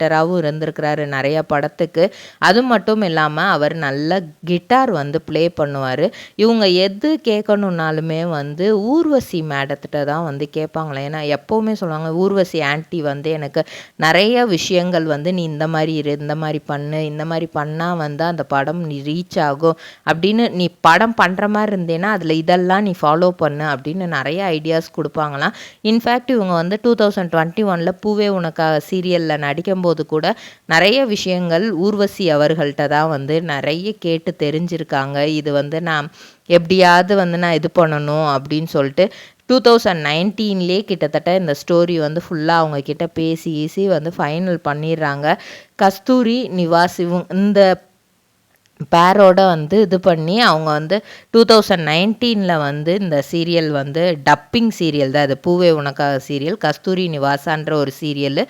டாவும் இருந்திருக்கிறாரு நிறைய படத்துக்கு. அது மட்டும் இல்லாமல் அவர் நல்ல கிட்டார் வந்து ப்ளே பண்ணுவார். இவங்க எது கேட்கணுன்னாலுமே வந்து ஊர்வசி மேடத்திட்ட தான் வந்து கேட்பாங்களே. ஏன்னா எப்போவுமே சொல்லுவாங்க, ஊர்வசி ஆன்ட்டி வந்து எனக்கு நிறைய விஷயங்கள் வந்து நீ இந்த மாதிரி இரு, இந்த மாதிரி பண்ணு, இந்த மாதிரி பண்ணால் வந்து அந்த படம் நீ ரீச் ஆகும் அப்படின்னு, நீ படம் பண்ணுற மாதிரி இருந்தேன்னா அதில் இதெல்லாம் நீ ஃபாலோ பண்ணு அப்படின்னு நிறைய ஐடியாஸ் கொடுப்பாங்களாம். இன்ஃபேக்ட் இவங்க வந்து 2021 பூவே உனக்காக சீரியலில் நடிக்கும்போது கூட நிறைய விஷயங்கள் ஊர்வசி அவர்கள்ட்ட தான் வந்து நிறைய கேட்டு தெரிஞ்சிருக்காங்க. இது வந்து நான் எப்படியாவது வந்து நான் இது பண்ணணும் அப்படின்னு சொல்லிட்டு 2019லே கிட்டத்தட்ட இந்த ஸ்டோரி வந்து ஃபுல்லாக அவங்கக்கிட்ட பேசி வந்து ஃபைனல் பண்ணிடுறாங்க. கஸ்தூரி நிவாஸ் இந்த பேரோட வந்து இது பண்ணி அவங்க வந்து 2019 வந்து இந்த சீரியல் வந்து டப்பிங் சீரியல் தான். அது பூவே உனக்காக சீரியல், கஸ்தூரி நிவாசான்ற ஒரு சீரியல்.